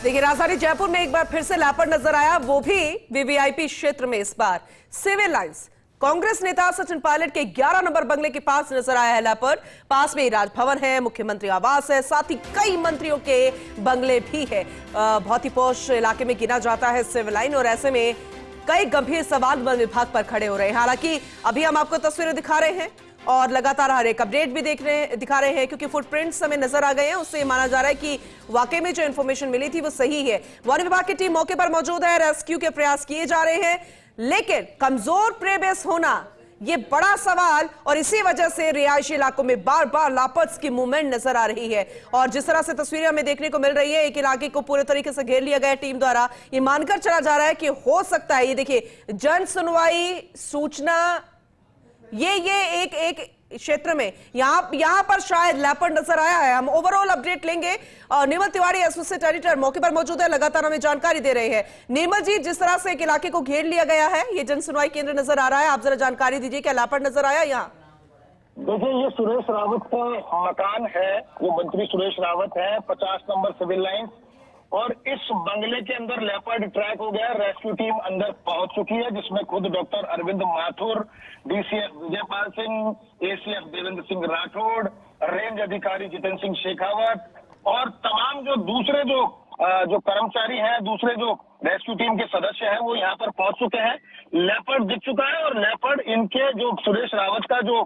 देखिए, राजधानी जयपुर में एक बार फिर से लैपर्ड नजर आया, वो भी वीवीआईपी क्षेत्र में। इस बार सिविल लाइंस कांग्रेस नेता सचिन पायलट के 11 नंबर बंगले के पास नजर आया है लैपर्ड। पास में ही राजभवन है, मुख्यमंत्री आवास है, साथ ही कई मंत्रियों के बंगले भी है। बहुत ही पौष इलाके में गिना जाता है सिविल लाइन, और ऐसे में कई गंभीर सवाल वन विभाग पर खड़े हो रहे हैं। हालांकि अभी हम आपको तस्वीरें दिखा रहे हैं और लगातार हर एक अपडेट भी दिखा रहे हैं, क्योंकि फुटप्रिंट्स हमें नजर आ गए हैं। उससे माना जा रहा है कि वाकई में जो इंफॉर्मेशन मिली थी वो सही है। वन विभाग की टीम मौके पर मौजूद है, रेस्क्यू के प्रयास किए जा रहे हैं, लेकिन कमजोर प्रे बेस होना ये बड़ा सवाल, और इसी वजह से रिहायशी इलाकों में बार बार लापर्ड्स की मूवमेंट नजर आ रही है। और जिस तरह से तस्वीरें हमें देखने को मिल रही है, एक इलाके को पूरे तरीके से घेर लिया गया टीम द्वारा। ये मानकर चला जा रहा है कि हो सकता है, ये देखिए, जन सुनवाई सूचना, ये एक क्षेत्र में यहां पर शायद लैपर्ड नजर आया है। हम ओवरऑल अपडेट लेंगे और निर्मल तिवारी एसोसिएट एडिटर मौके पर मौजूद है, लगातार हमें जानकारी दे रहे हैं। निर्मल जी, जिस तरह से एक इलाके को घेर लिया गया है, ये जन सुनवाई केंद्र नजर आ रहा है, आप जरा जानकारी दीजिए, क्या लैपर्ड नजर आया यहाँ? देखिए, ये सुरेश रावत का मकान है, वो मंत्री सुरेश रावत है, 50 नंबर सिविल लाइंस, और इस बंगले के अंदर लेपर्ड ट्रैक हो गया। रेस्क्यू टीम अंदर पहुंच चुकी है, जिसमें खुद doctor Arvind Mathur, DCF Vijaypal Singh, ACF Devendra Singh Rathore, range अधिकारी जितेंद्र सिंह शेखावत और तमाम जो दूसरे जो कर्मचारी हैं, दूसरे जो रेस्क्यू टीम के सदस्य हैं, वो यहाँ पर पहुंच चुके हैं। लेपर्ड दिख चुका है, और लेपर्ड इनके जो सुरेश रावत का जो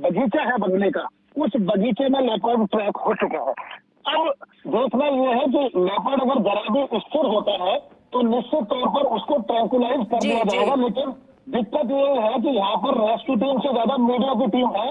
बगीचा है बंगले का, उस बगीचे में लेपर्ड ट्रैक हो चुका है। अब देखना यह है कि लेपर्ड अगर जरा भी स्थिर होता है तो निश्चित तौर पर उसको ट्रैंकुलाइज कर दिया जाएगा, लेकिन दिक्कत ये है कि यहाँ पर रेस्क्यू टीम से ज्यादा मीडिया की टीम है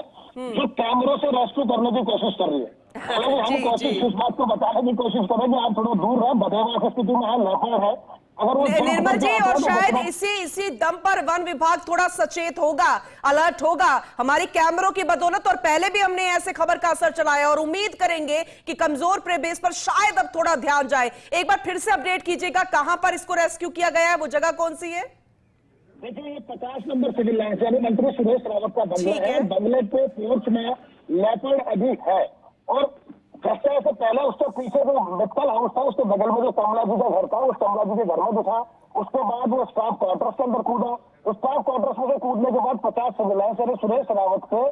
जो कैमरों से रेस्क्यू करने की कोशिश कर रही है। हम कोशिश इस बात को बताने की कोशिश करें कि आप थोड़ा दूर रहे, बदहवास स्थिति में है, लेपर्ड है। निर्मल जी, और शायद इसी दम पर वन विभाग थोड़ा सचेत होगा, अलर्ट होगा हमारी कैमरों की बदौलत, और पहले भी हमने ऐसे खबर का असर चलाया, और उम्मीद करेंगे कि कमजोर प्रे बेस पर शायद अब थोड़ा ध्यान जाए। एक बार फिर से अपडेट कीजिएगा, कहां पर इसको रेस्क्यू किया गया है, वो जगह कौन सी है? देखिए, ये 50 नंबर सिविल लाइन यानी मंत्री सुरेश रावत का बंगला है। बंगले के पोर्च में लेपर्ड अभी है, और जैसे पहले उसके पीछे जो मित्तल हाउस था, उसके बगल में जो कमला जी का घर था, उस कमला जी के घर में दिखा। उसके बाद वो स्टाफ क्वार्टर्स के अंदर कूदा। स्टाफ क्वार्टर्स में कूदने के बाद 50 सिविल लाइन से सुरेश रावत के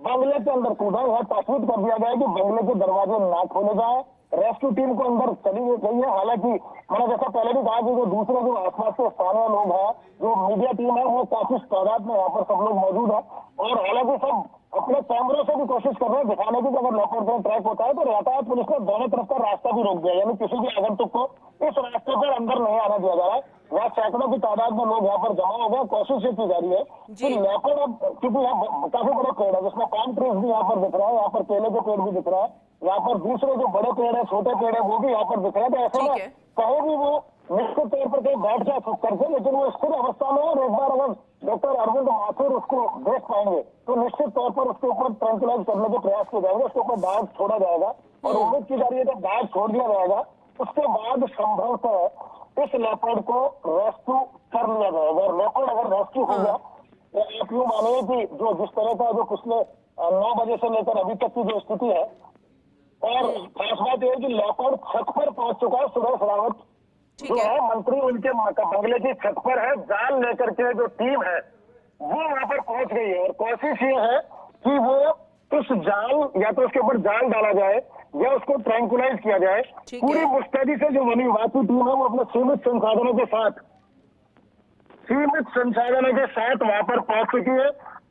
बंगले के अंदर कूदा। यह ताकीद कर दिया गया कि बंगले के दरवाजे ना खोले जाए। रेस्क्यू टीम को अंदर चली गई है। हालांकि मैंने जैसा पहले भी कहा कि जो दूसरे जो आसपास के स्थानीय लोग हैं, जो मीडिया टीम है, वो काफी तादाद में यहाँ पर सब लोग मौजूद है, और हालांकि सब अपने कैमरों से भी कोशिश कर रहे हैं दिखाने की कि अगर लेपर्ड ट्रैक होता है तो यातायात पुलिस ने दोनों तरफ का रास्ता भी रोक दिया, यानी किसी भी आगंतुक को इस रास्ते पर अंदर नहीं आने दिया जा रहा है। वहाँ सैकड़ों की तादाद में लोग यहाँ पर जमा हो गए, कोशिश ये की जा रही है कि लेपर्ड, अब क्योंकि यहाँ काफी बड़े पेड़ है, जिसमें पाम ट्रीज भी यहाँ पर दिख रहा है, यहाँ पर केले के पेड़ भी दिख रहा है, यहाँ पर दूसरे जो बड़े पेड़ है, छोटे पेड़ है, वो भी यहाँ पर दिख रहे हैं। तो ऐसे में कहीं भी वो निश्चित तौर पर कहीं बैठ जाए छुप करके, लेकिन वो स्थिर अवस्था में, और एक बार अगर डॉक्टर अरविंद माथुर उसको देख पाएंगे तो निश्चित तौर पर उसके ऊपर ट्रैंकुलाइज करने के प्रयास किए जाएंगे, उसके ऊपर डाग छोड़ा जाएगा, और उम्मीद की जा रही है कि डाग छोड़ दिया जाएगा, उसके बाद संभवतः इस लेपर्ड को रेस्क्यू कर लिया जाएगा। और लेपर्ड अगर रेस्क्यू हो गया तो आप यूं मानिए कि जो जिस तरह का जो पिछले 9 बजे से लेकर अभी तक की जो स्थिति है, और खास बात यह है कि लेपर्ड छत पर पहुंच चुका है। सुरेश रावत जो है मंत्री, उनके बंगले की छत पर है। जाल लेकर के जो टीम है वो वहां पर पहुंच गई है, और कोशिश ये है कि वो उस जाल, या तो उसके ऊपर जाल डाला जाए या उसको ट्रैंकुलाइज किया जाए। पूरी मुस्तैदी से जो वन विभाग की टीम है वो अपने सीमित संसाधनों के साथ वहां पर पहुंच चुकी है।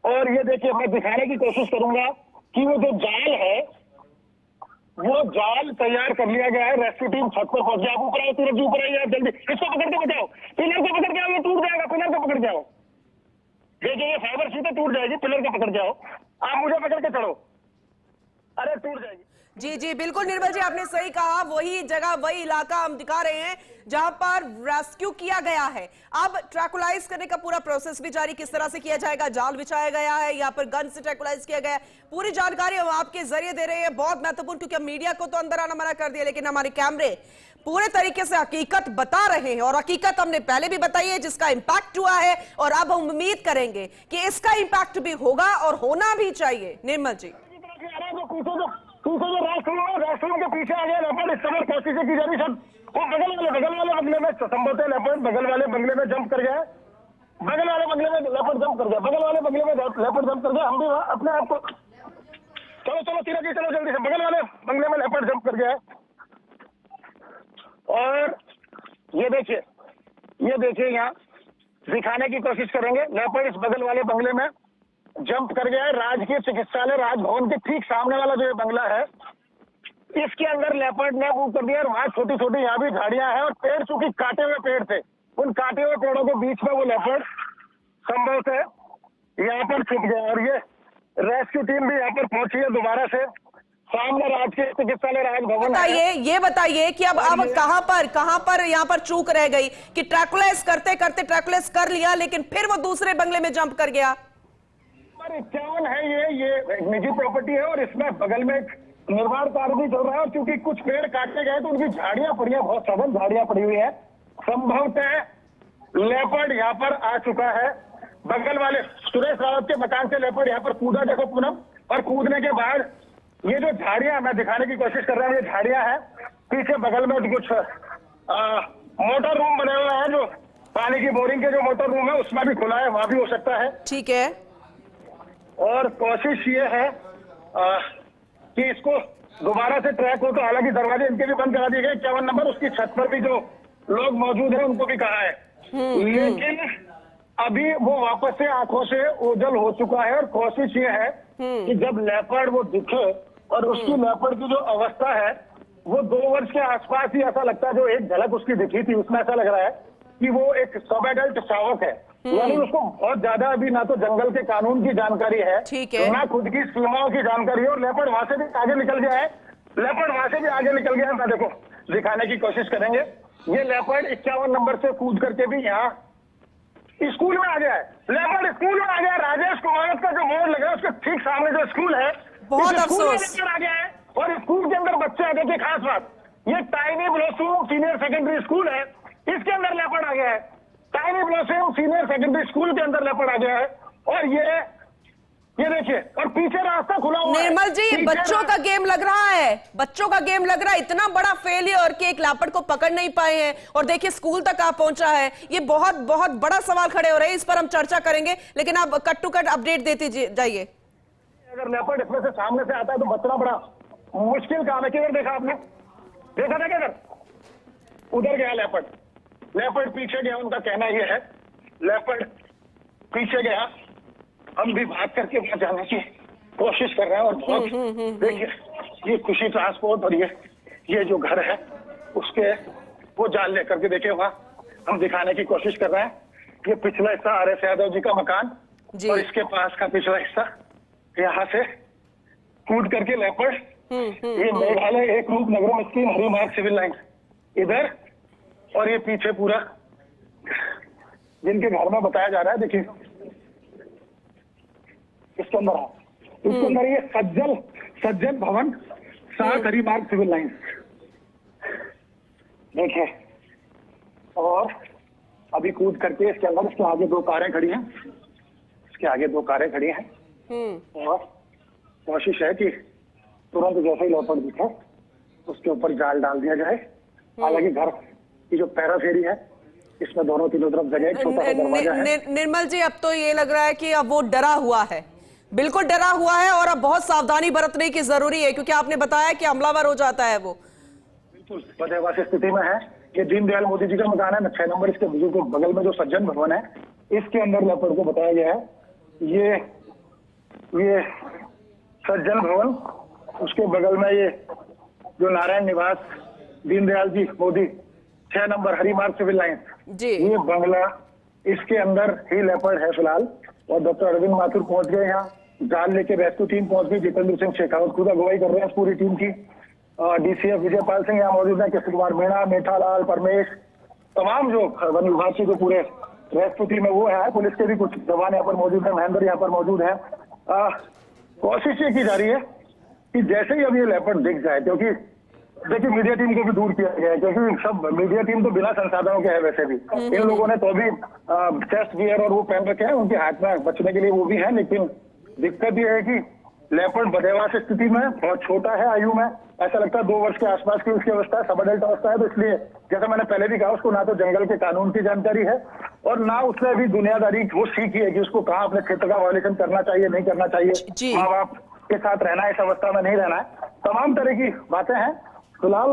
और ये देखिए, मैं दिखाने की कोशिश करूंगा कि वो जो जाल है, वो जाल तैयार कर लिया गया है। रेस्क्यू टीम छत पर पहुंच गया। आप ऊपर आओ, तुरंत ऊपर आइए, आप जल्दी इसको पकड़ के बचाओ, पिलर को पकड़ के आओ, ये टूट जाएगा, पिलर को पकड़ जाओ, ये फाइबर सीधे टूट जाएगी, पिलर को पकड़ जाओ, आप मुझे पकड़ के चढ़ो, अरे टूट जाएगी। जी बिल्कुल निर्मल जी, आपने सही कहा, वही जगह वही इलाका हम दिखा रहे हैं जहां पर रेस्क्यू किया गया है। अब ट्रैकुलाइज करने का पूरा प्रोसेस भी जारी, किस तरह से किया जाएगा, जाल बिछाया गया है, यहाँ पर गन से ट्रैकुलाइज किया गया है, पूरी जानकारी हम आपके जरिए दे रहे हैं, बहुत महत्वपूर्ण, क्योंकि मीडिया को तो अंदर आना मना कर दिया, लेकिन हमारे कैमरे पूरे तरीके से हकीकत बता रहे हैं, और हकीकत हमने पहले भी बताई है जिसका इंपैक्ट हुआ है, और अब हम उम्मीद करेंगे कि इसका इंपैक्ट भी होगा और होना भी चाहिए। निर्मल जी, पीछे जो रेस्टरूम है, रेस्टरूम के पीछे आ गया लेपर्ड। इस समय कोशिश की जा रही सब। वो बगल वाले बंगले में संभवतः लेपर्ड बगल वाले बंगले में जंप कर गया। बगल वाले बंगले में लेपर्ड जंप कर गया। बगल वाले बंगले में लेपर्ड जंप कर गया। हम भी अपने आप को चलो तीरा जी, चलो जल्दी से। बगल वाले बंगले में लेपर्ड जंप कर गया है। और ये देखिए यहाँ दिखाने की कोशिश करेंगे। लेपर्ड इस बगल वाले बंगले में जंप कर गया है। राजकीय चिकित्सालय राजभवन के ठीक सामने वाला जो ये बंगला है, इसके अंदर लेपर्ड ने मूव कर दिया। और वहां छोटी छोटी यहाँ भी झाड़ियां हैं और पेड़, चूंकि काटे हुए पेड़ थे, उन काटे हुए पेड़ों के बीच में वो लेपर्ड संभवतः यहाँ पर छुप गया। और ये रेस्क्यू टीम भी यहाँ पर पहुंची है दोबारा से। सामने राजकीय चिकित्सालय राजभवन है। ये बताइए कि अब कहां पर यहाँ पर चूक रह गई कि ट्रैकुलेस करते करते ट्रैकुलेस कर लिया, लेकिन फिर वो दूसरे बंगले में जंप कर गया। 51 है ये एक निजी प्रॉपर्टी है और इसमें बगल में एक निर्माण कार्य भी चल रहा है। और क्योंकि कुछ पेड़ काटे गए तो उनकी झाड़ियां पड़ी है, बहुत सघन झाड़ियां पड़ी हुई है। संभवतः लेपर्ड यहाँ पर आ चुका है। बगल वाले सुरेश रावत के मकान से लेपर्ड यहाँ पर कूदा, देखो पूनम। और कूदने के बाद ये जो झाड़ियां मैं दिखाने की कोशिश कर रहा हूँ, ये झाड़ियां हैं। पीछे बगल में कुछ मोटर रूम बने हुए हैं, जो पानी की बोरिंग के जो मोटर रूम है उसमें भी खुला है, वहां भी हो सकता है। ठीक है। और कोशिश ये है कि इसको दोबारा से ट्रैक हो। तो हालांकि दरवाजे इनके भी बंद करा दिए गए। 51 नंबर उसकी छत पर भी जो लोग मौजूद हैं उनको भी कहा है, लेकिन अभी वो वापस से आंखों से ओझल हो चुका है। और कोशिश ये है कि जब लेपर्ड वो दिखे, और उसकी लेपर्ड की जो अवस्था है वो 2 वर्ष के आसपास ही ऐसा लगता है। जो एक झलक उसकी दिखी थी उसमें ऐसा लग रहा है कि वो एक सब एडल्ट शावक है। यानी उसको बहुत ज्यादा अभी ना तो जंगल के कानून की जानकारी है, ना खुद की सीमाओं की जानकारी है। और लेपर्ड वहां से भी आगे निकल गया है। लेपर्ड वहां से भी आगे निकल गया है। मैं देखो दिखाने की कोशिश करेंगे। ये लेपर्ड 51 नंबर से कूद करके भी यहाँ स्कूल में आ गया है। लेपर्ड स्कूल में आ गया। राजेश कुमार का जो बोर्ड लगा है उसके ठीक सामने जो स्कूल है, बहुत अफसोस आ गया है। और स्कूल के अंदर बच्चे आ गए। खास बात, ये tiny blossom senior secondary school है, इसके अंदर लेपर्ड आ गया है। Tiny blossom senior secondary school के अंदर लेपर्ड आ गया है। और ये देखिए, और पीछे रास्ता खुला हुआ है। निर्मल जी, बच्चों का गेम लग रहा है, बच्चों का गेम लग रहा है। इतना बड़ा फेलियर कि एक लेपर्ड को पकड़ नहीं पाए हैं, और देखिए स्कूल तक आ पहुंचा है। ये बहुत बहुत बड़ा सवाल खड़े हो रहे हैं। इस पर हम चर्चा करेंगे, लेकिन आप कट टू कट अपडेट देते जाइए। अगर लेपर्ड इसमें से सामने से आता है तो बचना बड़ा मुश्किल काम है। किधर देखा आपने? देखा था किधर? उधर गया लेपर्ड। लेपर्ड पीछे गया, उनका कहना यह है। लेपर्ड पीछे गया। हम भी भाग करके वहां जाने की कोशिश कर रहे हैं। और बहुत देखिए, ये खुशी ट्रांसपोर्ट और ये जो घर है उसके वो जाल लेकर के देखिए वहां हम दिखाने की कोशिश कर रहे हैं। ये पिछला हिस्सा आर.एस. यादव जी का मकान, और इसके पास का पिछला हिस्सा यहाँ से कूद करके लेपर्ड ये मेघालय एक रूप नगरम स्कीम हरी मार्ग सिविल लाइन इधर, और ये पीछे पूरा जिनके घर में बताया जा रहा है, देखिए इसके अंदर ये सज्जन भवन 7 हरी मार्ग सिविल लाइन देखिए। और अभी कूद करके इसके अंदर, इसके आगे 2 कारें खड़ी हैं, और कोशिश है कि तुरंत जैसे ही लेपर्ड दिखे उसके ऊपर जाल डाल दिया जाए। हालांकि घर की जो पैराफेरी है इसमें दोनों तीनों तरफ जगह, छोटा सा दरवाजा है। निर्मल जी, अब तो ये लग रहा है कि अब वो डरा हुआ है, बिल्कुल डरा हुआ है, और अब बहुत सावधानी बरतने की जरूरी है, क्योंकि आपने बताया कि हमलावर हो जाता है वो। बिल्कुल बदहवास स्थिति में है। ये दीनदयाल मोदी जी का मकान है, 6 नंबर इसके बगल में जो सज्जन भवन है, इसके अंदर लेपर्ड को बताया गया है। ये सज्जन भवन, उसके बगल में ये जो नारायण निवास दीनदयाल जी मोदी 6 नंबर हरी मार्ग सिविल लाइन, ये बंगला, इसके अंदर ही लेपर्ड है फिलहाल। और डॉक्टर अरविंद माथुर पहुंच गए यहाँ, जाल लेके रेस्क्यू टीम पहुंच गई। जितेंद्र सिंह शेखावत खुद अगुवाई कर रहे हैं पूरी टीम की। डीसीएफ विजयपाल सिंह यहाँ मौजूद है, कृष्ण कुमार मीणा, मेठालाल, परमेश, तमाम जो वन विभाग की जो पूरे रेस्क्यू टीम है वो है। पुलिस के भी कुछ जवान यहाँ पर मौजूद है, महेंद्र यहाँ पर मौजूद है। कोशिश ये की जा रही है कि जैसे ही अब ये लेपर्ड दिख जाए, क्योंकि देखिए मीडिया टीम को भी दूर किया गया है, क्योंकि सब मीडिया टीम तो बिना संसाधनों के है वैसे भी। इन लोगों ने तो भी चेस्ट गियर और वो पहन रखे हैं, उनके हाथ में बचने के लिए वो भी है। लेकिन दिक्कत ये है कि लेपर्ड बदहवास स्थिति में, बहुत छोटा है आयु में, ऐसा लगता है 2 वर्ष के आसपास की उसकी अवस्था है, सब अडल्ट अवस्था है। तो इसलिए जैसा मैंने पहले भी कहा, उसको ना तो जंगल के कानून की जानकारी है और ना उसने अभी दुनियादारी वो सीखी है कि उसको कहाँ अपने क्षेत्र का वायलेशन करना चाहिए, नहीं करना चाहिए, माँ बाप के साथ रहना है, इस अवस्था में नहीं रहना है, तमाम तरह की बातें हैं। फिलहाल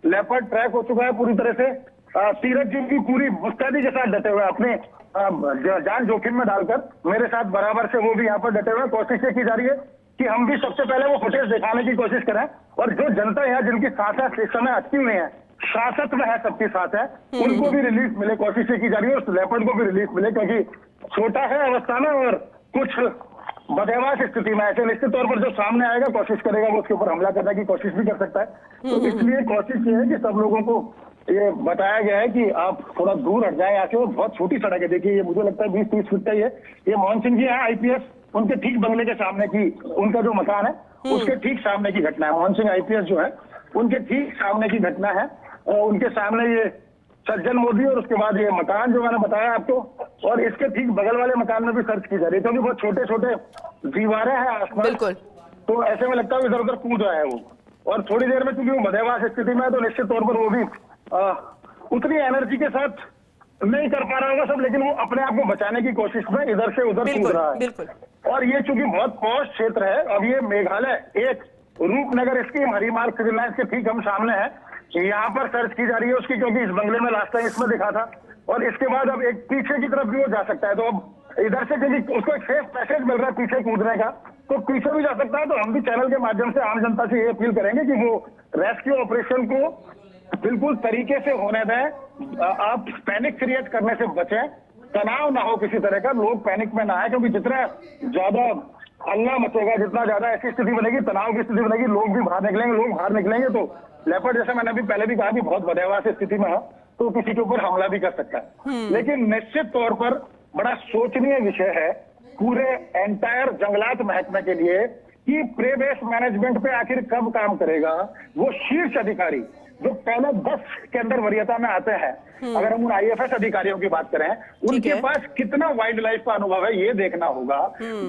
लेपर्ड ट्रैक हो चुका है पूरी तरह से। तीरथ जी की पूरी मुस्तैदी के साथ डटे हुए, अपने जान जोखिम में डालकर मेरे साथ बराबर से वो भी यहाँ पर डटे हुए। कोशिश ये की जा रही है कि हम भी सबसे पहले वो फुटेज दिखाने की कोशिश करें और जो जनता यहाँ जिनकी सांसें इस समय अटकी हुई है, शासक में है, सबकी साथ है, उनको भी रिलीफ मिले, कोशिश ये की जा रही है। उस लेपर्ड को भी रिलीफ मिले, क्योंकि छोटा है अवस्था में और कुछ बदहवास स्थिति में, ऐसे निश्चित तौर पर जो सामने आएगा कोशिश करेगा वो उसके ऊपर हमला करने की कोशिश भी कर सकता है। तो इसलिए कोशिश ये है कि सब लोगों को ये बताया गया है कि आप थोड़ा दूर हट जाएं यहाँ से। बहुत छोटी सड़क है, देखिए ये मुझे लगता है 20-30 फीट का ही है। ये मोहन सिंह जी है IPS, उनके ठीक बंगले के सामने की, उनका जो मकान है उसके ठीक सामने की घटना है। मोहन सिंह IPS जो है उनके ठीक सामने की घटना है और उनके सामने ये सज्जन मोदी और उसके बाद ये मकान जो मैंने बताया आपको, और इसके ठीक बगल वाले मकान में भी सर्च की जा रही है, क्योंकि बहुत छोटे छोटे दीवारें हैं आसपास। बिल्कुल। तो ऐसे में लगता है इधर उधर कूद रहा है वो, और थोड़ी देर में चूंकि वो बदहवास स्थिति में है तो निश्चित तौर पर वो भी उतनी एनर्जी के साथ नहीं कर पा रहा होगा सब, लेकिन वो अपने आप को बचाने की कोशिश में इधर से उधर कूद रहा है। बिल्कुल। और ये चूंकि बहुत पॉश क्षेत्र है, अब ये मेघालय एक रूपनगर स्कीम हरिमार्ग सिविल लाइंस के ठीक हम सामने है, यहाँ पर सर्च की जा रही है उसकी, क्योंकि इस बंगले में लास्ट टाइम इसमें दिखा था। और इसके बाद अब एक पीछे की तरफ भी वो जा सकता है, तो अब इधर से क्योंकि उसको एक सेफ पैसेज मिल रहा है पीछे कूदने का, तो पीछे भी जा सकता है। तो हम भी चैनल के माध्यम से आम जनता से ये अपील करेंगे कि वो रेस्क्यू ऑपरेशन को बिल्कुल तरीके से होने दें, आप पैनिक क्रिएट करने से बचें, तनाव ना हो किसी तरह का, लोग पैनिक में ना आए, क्योंकि जितना ज्यादा हल्ला मचेगा, जितना ज्यादा ऐसी स्थिति बनेगी, तनाव की स्थिति बनेगी, लोग भी बाहर निकलेंगे, लोग बाहर निकलेंगे तो लेपर्ड, जैसे मैंने अभी पहले भी कहा कि बहुत बदहवास स्थिति में है तो किसी के ऊपर हमला भी कर सकता है। लेकिन निश्चित तौर पर बड़ा सोचनीय विषय है पूरे एंटायर जंगलात महकमे के लिए कि प्रे बेस मैनेजमेंट पे आखिर कब काम करेगा वो शीर्ष अधिकारी जो पहले 10 के अंदर वरीयता में आते हैं। अगर हम उन IFS अधिकारियों की बात करें, उनके पास कितना वाइल्ड लाइफ का अनुभव है ये देखना होगा।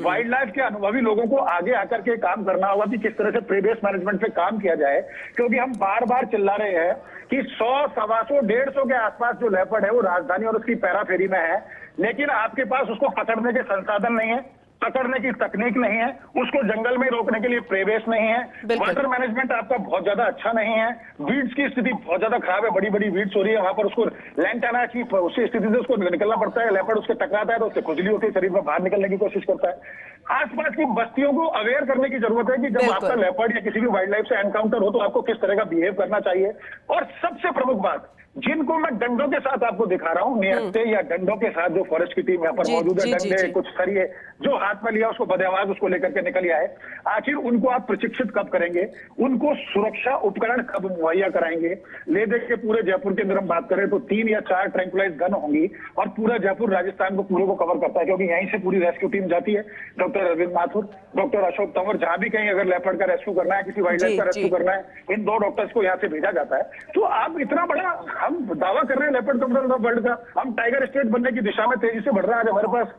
वाइल्ड लाइफ के अनुभवी लोगों को आगे आकर के काम करना होगा कि किस तरह से प्रे बेस मैनेजमेंट पे काम किया जाए, क्योंकि हम बार बार चिल्ला रहे हैं कि 100, 125, 150 के आसपास जो लेपर्ड है वो राजधानी और उसकी पैराफेरी में है, लेकिन आपके पास उसको पकड़ने के संसाधन नहीं है, पकड़ने की तकनीक नहीं है, उसको जंगल में रोकने के लिए प्रेबेस नहीं है, वाटर मैनेजमेंट आपका बहुत ज्यादा अच्छा नहीं है, वीड्स की स्थिति बहुत ज्यादा खराब है, बड़ी बड़ी वीड्स हो रही है वहां पर, उसको लैंटाना की उसी स्थिति से उसको निकलना पड़ता है। लेपर्ड उसके टकराता है तो उससे खुजली होती है, शरीर में बाहर निकलने की कोशिश करता है। आसपास की बस्तियों को अवेयर करने की जरूरत है कि जब आपका लेपर्ड या किसी भी वाइल्ड लाइफ से एनकाउंटर हो तो आपको किस तरह का बिहेव करना चाहिए। और सबसे प्रमुख बात, जिनको मैं डंडों के साथ आपको दिखा रहा हूँ, नियत्ते या डंडों के साथ जो फॉरेस्ट की टीम यहाँ पर मौजूद है, डंडे कुछ सरिये जो हाथ में लिया उसको बदहवास उसको लेकर के निकल आए, आखिर उनको आप प्रशिक्षित कब करेंगे, उनको सुरक्षा उपकरण कब मुहैया कराएंगे। ले दे के पूरे जयपुर के अंदर हम बात करें तो 3 या 4 ट्रैंकुलाइज गन होंगी और पूरा जयपुर राजस्थान को पूरे को कवर करता है, क्योंकि यहीं से पूरी रेस्क्यू टीम जाती है। डॉक्टर अरविंद माथुर, डॉक्टर अशोक तंवर, जहां भी कहीं अगर लेपर्ड का रेस्क्यू करना है, किसी वाइल्ड लाइफ का रेस्क्यू करना है, इन 2 डॉक्टर्स को यहाँ से भेजा जाता है। तो आप इतना बड़ा हम दावा कर रहे हैं लेपर्ड कैपिटल ऑफ वर्ल्ड का, हम टाइगर स्टेट बनने की दिशा में तेजी से बढ़ रहा है। आज हमारे पास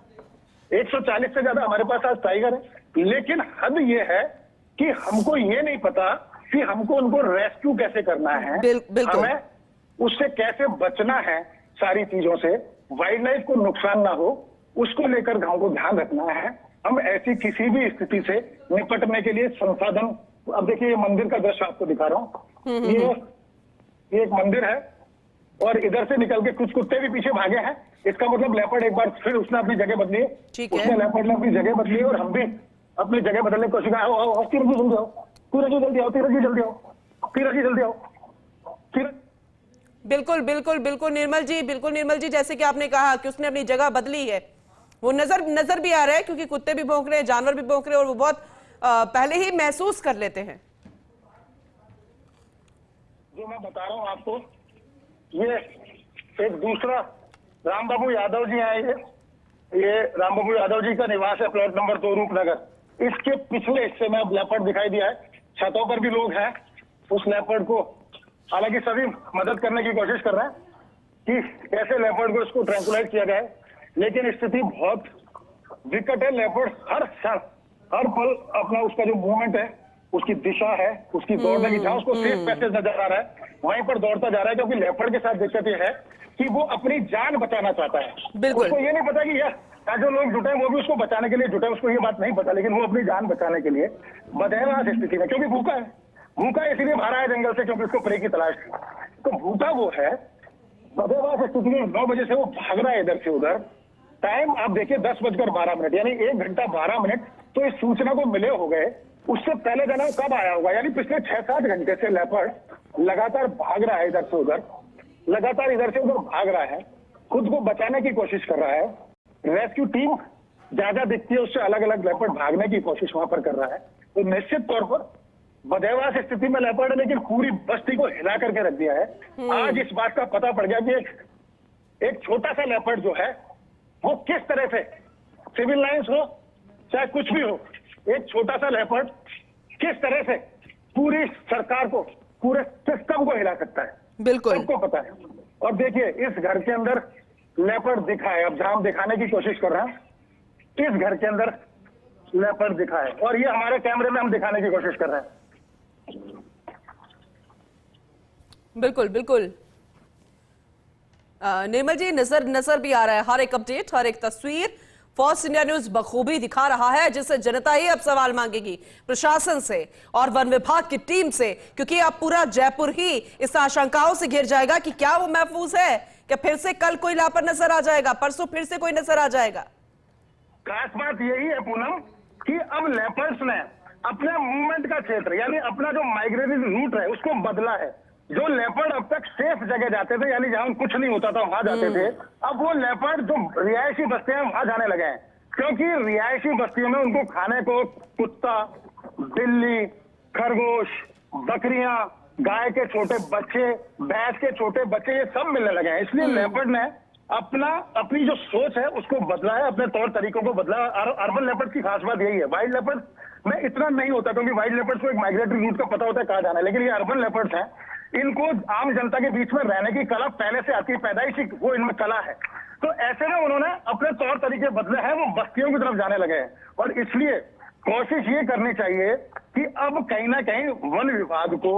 140 से ज्यादा हमारे पास आज टाइगर है, लेकिन हद ये है कि हमको ये नहीं पता कि हमको उनको रेस्क्यू कैसे करना है, हमें उससे कैसे बचना है, सारी चीजों से वाइल्ड लाइफ को नुकसान ना हो उसको लेकर हमको ध्यान रखना है। हम ऐसी किसी भी स्थिति से निपटने के लिए संसाधन, अब देखिए ये मंदिर का दृश्य आपको दिखा रहा हूँ, ये एक मंदिर है और इधर से निकल के कुछ कुत्ते भी पीछे भागे हैं, इसका मतलब लेपर्ड एक बार फिर उसने अपनी जगह बदली है, उसने लेपर्ड ने अपनी जगह बदली है और हम भी अपनी जगह बदलने की कोशिश कर रहे हैं। तिरगी जल्दी आओ, तिरगी जल्दी आओ, तिरगी जल्दी आओ, तिरगी जल्दी आओ। बिल्कुल बिल्कुल बिल्कुल निर्मल जी, बिल्कुल निर्मल जी, जैसे कि आपने कहा कि उसने अपनी जगह बदली है, वो नजर भी आ रहा है, क्योंकि कुत्ते भी भौंक रहे हैं, जानवर भी भौंक रहे हैं और वो बहुत पहले ही महसूस कर लेते हैं। जो मैं बता रहा हूँ आपको, ये एक दूसरा राम बाबू यादव जी आए, ये राम बाबू यादव जी का निवास है, प्लॉट नंबर 2 रूपनगर। इसके पिछले हिस्से में लेपर्ड दिखाई दिया है, छतों पर भी लोग हैं उस लेपर्ड को, हालांकि सभी मदद करने की कोशिश कर रहे हैं कि कैसे लेपर्ड को इसको ट्रैंकुलाइज किया जाए, लेकिन स्थिति बहुत विकट है। लेपर्ड हर क्षण हर पल अपना उसका जो मूवमेंट है, उसकी दिशा है, उसकी दौड़ने की जहां उसको सेफ पैसेज नजर आ रहा है वहीं पर दौड़ता जा रहा है। क्योंकि लेपर्ड के साथ दिक्कत ये है कि वो अपनी जान बचाना चाहता है। बिल्कुल। उसको ये नहीं पता कि जो लोग जुटे वो भी उसको बचाने के लिए जुटे, उसको ये बात नहीं पता, लेकिन वो अपनी जान बचाने के लिए बदहवास स्थिति में, क्योंकि भूखा है, भूखा इसलिए भागा है जंगल से क्योंकि उसको प्रे की तलाश थी। तो भूखा वो है, बदहवास स्थिति में 9 बजे से वो भाग रहा है इधर से उधर। टाइम आप देखिए 10:12, यानी 1 घंटा 12 मिनट तो इस सूचना को मिले हो गए। उससे पहले जाना कब आया होगा, यानी पिछले 6-7 घंटे से लेपर्ड लगातार भाग रहा है इधर से उधर, लगातार इधर से उधर भाग रहा है, खुद को बचाने की कोशिश कर रहा है। रेस्क्यू टीम ज्यादा दिखती है उससे, अलग अलग लेपर्ड भागने की कोशिश वहां पर कर रहा है। तो निश्चित तौर पर बदहवास स्थिति में लेपर्ड है, लेकिन पूरी बस्ती को हिला करके रख दिया है। आज इस बात का पता पड़ गया कि एक छोटा सा लेपर्ड जो है वो किस तरह से, सिविल लाइंस हो चाहे कुछ भी हो, एक छोटा सा लेपर्ड किस तरह से पूरी सरकार को, पूरे सिस्टम को हिला सकता है, बिल्कुल सबको पता है। और देखिए इस घर के अंदर लेपर्ड दिखा है, अब जहां हम दिखाने की कोशिश कर रहे हैं इस घर के अंदर लेपर्ड दिखा है, और ये हमारे कैमरे में हम दिखाने की कोशिश कर रहे हैं। बिल्कुल बिल्कुल। निर्मल जी, नजर भी आ रहा है हर एक अपडेट, हर एक तस्वीर फर्स्ट इंडिया न्यूज बखूबी दिखा रहा है, जिससे जनता ही अब सवाल मांगेगी प्रशासन से और वन विभाग की टीम से, क्योंकि अब पूरा जयपुर ही इस आशंकाओं से घिर जाएगा कि क्या वो महफूज है, क्या फिर से कल कोई लापता नजर आ जाएगा, परसों फिर से कोई नजर आ जाएगा। खास बात यही है पूनम कि अब लेपर्ड्स ने अपने मूवमेंट का क्षेत्र, यानी अपना जो माइग्रेटरी रूट है उसको बदला है। जो लेपर्ड अब तक सेफ जगह जाते थे, यानी जहां कुछ नहीं होता था वहां जाते थे, अब वो लेपर्ड जो रिहायशी बस्तियां हैं वहां जाने लगे हैं। क्योंकि रिहायशी बस्तियों में उनको खाने को कुत्ता, बिल्ली, खरगोश, बकरियां, गाय के छोटे बच्चे, भैंस के छोटे बच्चे, ये सब मिलने लगे हैं। इसलिए लेपर्ड ने अपनी जो सोच है उसको बदला है, अपने तौर तरीकों को बदला। अर्बन लेपर्ड की खास बात यही है, वाइल्ड लेपर्ड में इतना नहीं होता, क्योंकि वाइल्ड लेपर्ड्स को एक माइग्रेटरी रूट का पता होता है कहाँ जाना है, लेकिन ये अर्बन लेपर्ड्स हैं, इनको आम जनता के बीच में रहने की कला पहले से आती है, पैदाइशी वो इनमें कला है। तो ऐसे में उन्होंने अपने तौर तरीके बदले हैं, वो बस्तियों की तरफ जाने लगे हैं। और इसलिए कोशिश ये करनी चाहिए कि अब कहीं ना कहीं वन विभाग को,